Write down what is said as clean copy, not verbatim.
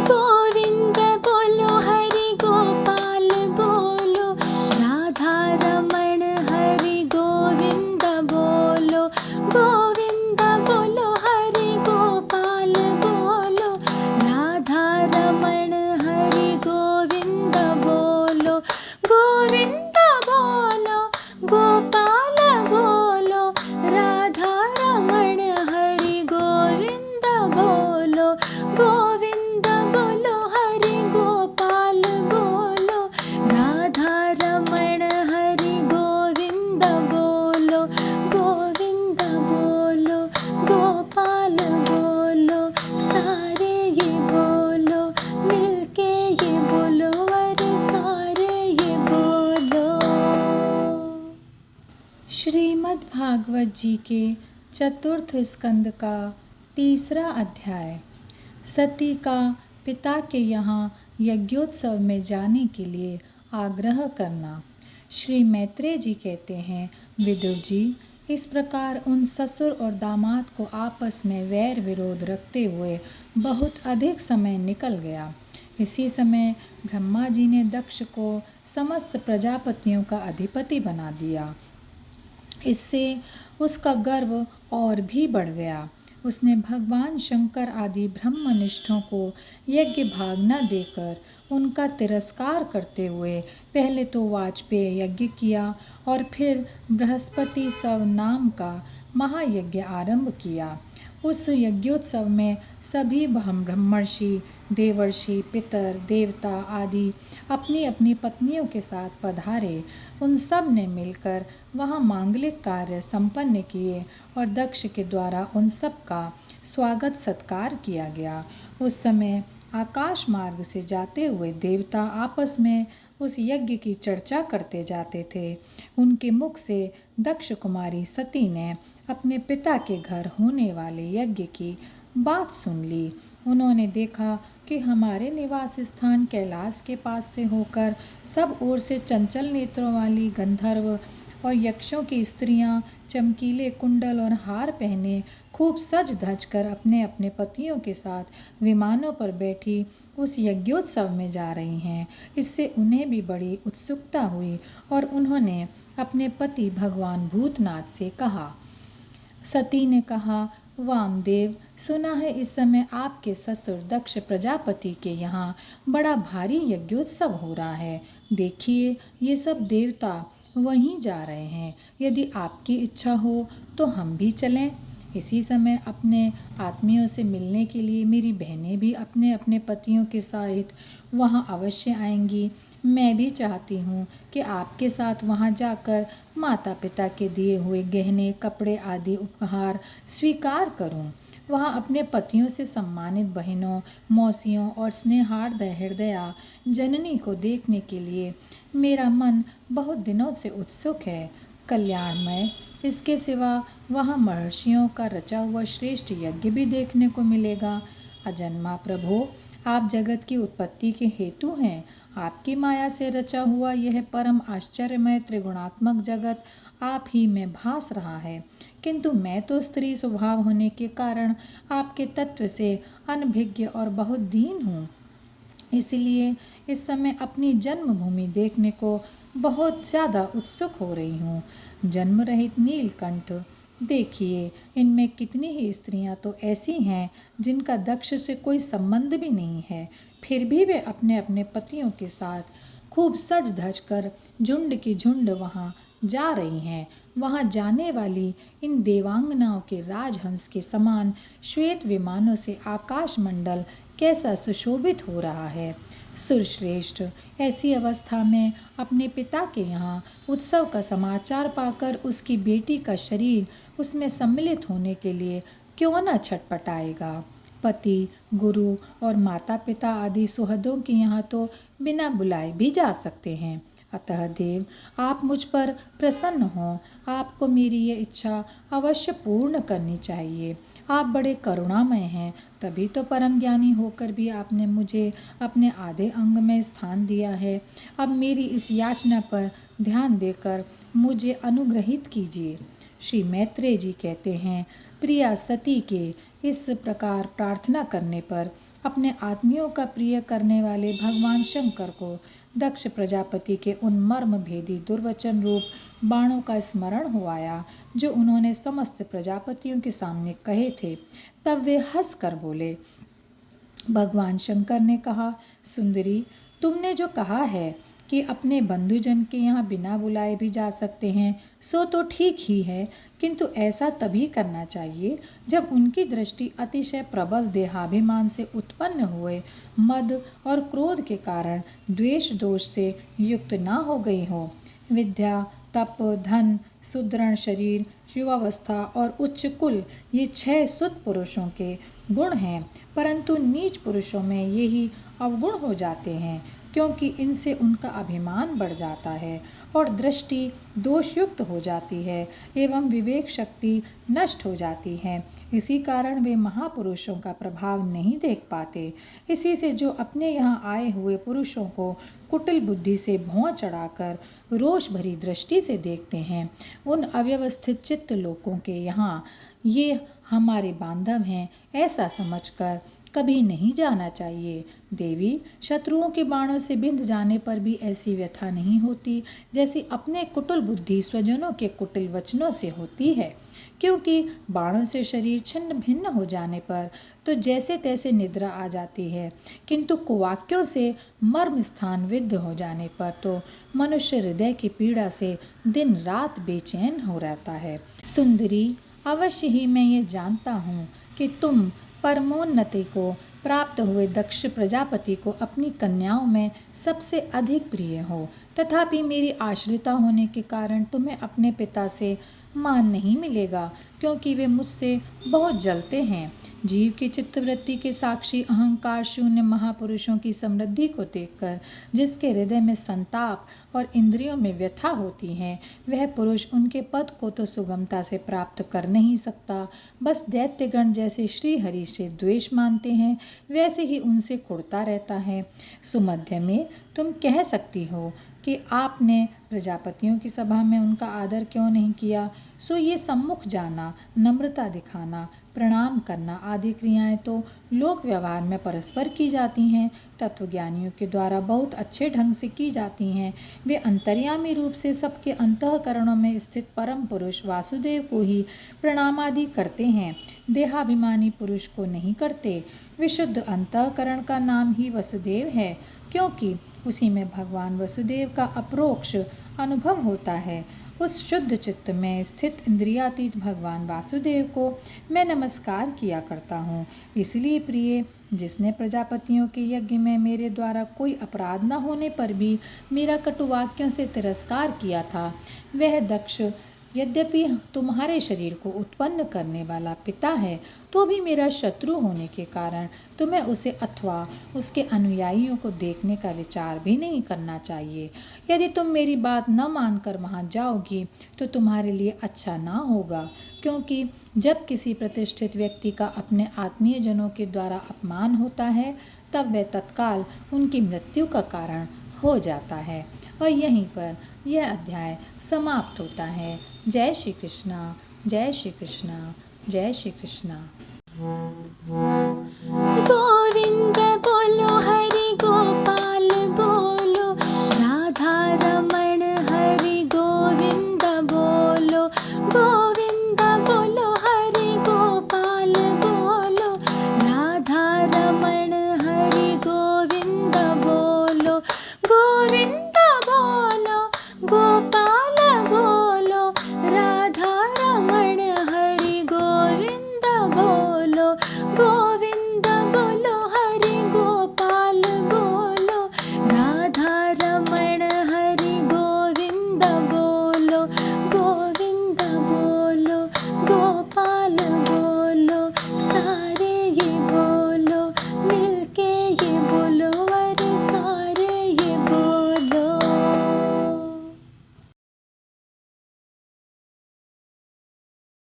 गोविंद बोलो हरि गोपाल बोलो, राधा रमण हरि गोविंद बोलो। गोविंद बोलो हरि गोपाल बोलो, राधा रमण हरि गोविंद बोलो। गोविंद बोलो गोपाल बोलो, राधा रमण हरि गोविंद बोलो। गोविंद बोलो हरि गोपाल बोलो, राधा रमण हरि गोविंद बोलो। गोविंद बोलो गोपाल बोलो, सारे ये बोलो, मिलके ये बोलो, अरे सारे ये बोलो। श्रीमद् भागवत जी के चतुर्थ स्कंद का तीसरा अध्याय। सती का पिता के यहाँ यज्ञोत्सव में जाने के लिए आग्रह करना। श्री मैत्रेय जी कहते हैं, विदुर जी, इस प्रकार उन ससुर और दामाद को आपस में वैर विरोध रखते हुए बहुत अधिक समय निकल गया। इसी समय ब्रह्मा जी ने दक्ष को समस्त प्रजापतियों का अधिपति बना दिया। इससे उसका गर्व और भी बढ़ गया। उसने भगवान शंकर आदि ब्रह्मनिष्ठों को यज्ञ भाग न देकर उनका तिरस्कार करते हुए पहले तो वाजपेय यज्ञ किया और फिर बृहस्पति सव नाम का महायज्ञ आरंभ किया। उस यज्ञोत्सव में सभी ब्रह्मर्षि, देवर्षि, पितर, देवता आदि अपनी अपनी पत्नियों के साथ पधारे। उन सब ने मिलकर वहाँ मांगलिक कार्य संपन्न किए और दक्ष के द्वारा उन सब का स्वागत सत्कार किया गया। उस समय आकाश मार्ग से जाते हुए देवता आपस में उस यज्ञ की चर्चा करते जाते थे। उनके मुख से दक्ष कुमारी सती ने अपने पिता के घर होने वाले यज्ञ की बात सुन ली। उन्होंने देखा कि हमारे निवास स्थान कैलाश के पास से होकर सब ओर से चंचल नेत्रों वाली गंधर्व और यक्षों की स्त्रियां चमकीले कुंडल और हार पहने खूब सज धज कर अपने अपने पतियों के साथ विमानों पर बैठी उस यज्ञोत्सव में जा रही हैं। इससे उन्हें भी बड़ी उत्सुकता हुई और उन्होंने अपने पति भगवान भूतनाथ से कहा। सती ने कहा, वामदेव, सुना है इस समय आपके ससुर दक्ष प्रजापति के यहाँ बड़ा भारी यज्ञोत्सव हो रहा है। देखिए, ये सब देवता वहीं जा रहे हैं। यदि आपकी इच्छा हो तो हम भी चलें। इसी समय अपने आत्मियों से मिलने के लिए मेरी बहनें भी अपने अपने पतियों के सहित वहाँ अवश्य आएंगी। मैं भी चाहती हूँ कि आपके साथ वहाँ जाकर माता पिता के दिए हुए गहने, कपड़े आदि उपहार स्वीकार करूँ। वहाँ अपने पतियों से सम्मानित बहनों, मौसियों और स्नेहार्द हृदया जननी को देखने के लिए मेरा मन बहुत दिनों से उत्सुक है। कल्याणमय, इसके सिवा वहाँ महर्षियों का रचा हुआ श्रेष्ठ यज्ञ भी देखने को मिलेगा। अजन्मा प्रभो, आप जगत की उत्पत्ति के हेतु हैं। आपकी माया से रचा हुआ यह परम आश्चर्यमय त्रिगुणात्मक जगत आप ही में भास रहा है। किंतु मैं तो स्त्री स्वभाव होने के कारण आपके तत्व से अनभिज्ञ और बहुत दीन हूँ। इसलिए इस समय अपनी जन्मभूमि देखने को बहुत ज़्यादा उत्सुक हो रही हूँ। जन्म रहित नीलकंठ, देखिए, इनमें कितनी ही स्त्रियां तो ऐसी हैं जिनका दक्ष से कोई संबंध भी नहीं है, फिर भी वे अपने अपने पतियों के साथ खूब सज धज कर झुंड की झुंड वहाँ जा रही हैं। वहाँ जाने वाली इन देवांगनाओं के राजहंस के समान श्वेत विमानों से आकाश मंडल कैसा सुशोभित हो रहा है। सुरश्रेष्ठ, ऐसी अवस्था में अपने पिता के यहाँ उत्सव का समाचार पाकर उसकी बेटी का शरीर उसमें सम्मिलित होने के लिए क्यों न छटपटाएगा। पति, गुरु और माता पिता आदि सुहृदों के यहाँ तो बिना बुलाए भी जा सकते हैं। अतः देव, आप मुझ पर प्रसन्न हों। आपको मेरी ये इच्छा अवश्य पूर्ण करनी चाहिए। आप बड़े करुणामय हैं, तभी तो परम ज्ञानी होकर भी आपने मुझे अपने आधे अंग में स्थान दिया है। अब मेरी इस याचना पर ध्यान देकर मुझे अनुग्रहित कीजिए। श्री मैत्रेय जी कहते हैं, प्रिया सती के इस प्रकार प्रार्थना करने पर अपने आत्मियों का प्रिय करने वाले भगवान शंकर को दक्ष प्रजापति के उन मर्म भेदी दुर्वचन रूप बाणों का स्मरण हो आया जो उन्होंने समस्त प्रजापतियों के सामने कहे थे। तब वे हंस कर बोले। भगवान शंकर ने कहा, सुंदरी, तुमने जो कहा है कि अपने बंधुजन के यहाँ बिना बुलाए भी जा सकते हैं, सो तो ठीक ही है, किंतु ऐसा तभी करना चाहिए जब उनकी दृष्टि अतिशय प्रबल देहाभिमान से उत्पन्न हुए मद और क्रोध के कारण द्वेष दोष से युक्त ना हो गई हो। विद्या, तप, धन, सुदृढ़ शरीर, युवावस्था और उच्च कुल, ये 6 सुत पुरुषों के गुण हैं, परंतु नीच पुरुषों में यही अवगुण हो जाते हैं, क्योंकि इनसे उनका अभिमान बढ़ जाता है और दृष्टि दोषयुक्त हो जाती है एवं विवेक शक्ति नष्ट हो जाती है। इसी कारण वे महापुरुषों का प्रभाव नहीं देख पाते। इसी से जो अपने यहाँ आए हुए पुरुषों को कुटिल बुद्धि से भौं चढ़ाकर रोष भरी दृष्टि से देखते हैं, उन अव्यवस्थित चित्त लोगों के यहाँ ये हमारे बांधव हैं ऐसा समझकर कभी नहीं जाना चाहिए। देवी, शत्रुओं के बाणों से बिंध जाने पर भी ऐसी व्यथा नहीं होती जैसी अपने कुटिल बुद्धि स्वजनों के कुटिल वचनों से होती है, क्योंकि बाणों से शरीर छिन्न भिन्न हो जाने पर तो जैसे तैसे निद्रा आ जाती है, किंतु कुवाक्यों से मर्म स्थान विद्ध हो जाने पर तो मनुष्य हृदय की पीड़ा से दिन रात बेचैन हो रहता है। सुंदरी, अवश्य ही मैं ये जानता हूँ कि तुम परमोन्नति को प्राप्त हुए दक्ष प्रजापति को अपनी कन्याओं में सबसे अधिक प्रिय हो, तथापि मेरी आश्रिता होने के कारण तुम्हें अपने पिता से मान नहीं मिलेगा, क्योंकि वे मुझसे बहुत जलते हैं। जीव की चित्तवृत्ति के साक्षी अहंकार शून्य महापुरुषों की समृद्धि को देखकर जिसके हृदय में संताप और इंद्रियों में व्यथा होती है, वह पुरुष उनके पद को तो सुगमता से प्राप्त कर नहीं सकता, बस दैत्यगण जैसे श्री हरि से द्वेष मानते हैं वैसे ही उनसे कुढ़ता रहता है। सुमध्य में तुम कह सकती हो कि आपने प्रजापतियों की सभा में उनका आदर क्यों नहीं किया, सो ये सम्मुख जाना, नम्रता दिखाना, प्रणाम करना आदि क्रियाएं तो लोक व्यवहार में परस्पर की जाती हैं, तत्वज्ञानियों के द्वारा बहुत अच्छे ढंग से की जाती हैं। वे अंतर्यामी रूप से सबके अंतःकरणों में स्थित परम पुरुष वासुदेव को ही प्रणाम आदि करते हैं, देहाभिमानी पुरुष को नहीं करते। विशुद्ध अंतःकरण का नाम ही वसुदेव है, क्योंकि उसी में भगवान वसुदेव का अप्रोक्ष अनुभव होता है। उस शुद्ध चित्त में स्थित इंद्रियातीत भगवान वासुदेव को मैं नमस्कार किया करता हूँ। इसलिए प्रिय, जिसने प्रजापतियों के यज्ञ में मेरे द्वारा कोई अपराध न होने पर भी मेरा कटुवाक्यों से तिरस्कार किया था, वह दक्ष यद्यपि तुम्हारे शरीर को उत्पन्न करने वाला पिता है, तो भी मेरा शत्रु होने के कारण तुम्हें उसे अथवा उसके अनुयायियों को देखने का विचार भी नहीं करना चाहिए। यदि तुम मेरी बात न मानकर वहाँ जाओगी तो तुम्हारे लिए अच्छा ना होगा, क्योंकि जब किसी प्रतिष्ठित व्यक्ति का अपने आत्मीय जनों के द्वारा अपमान होता है, तब वह तत्काल उनकी मृत्यु का कारण हो जाता है। और यहीं पर यह अध्याय समाप्त होता है। जय श्री कृष्णा, जय श्री कृष्णा, जय श्री कृष्णा। गोविंद बोलो।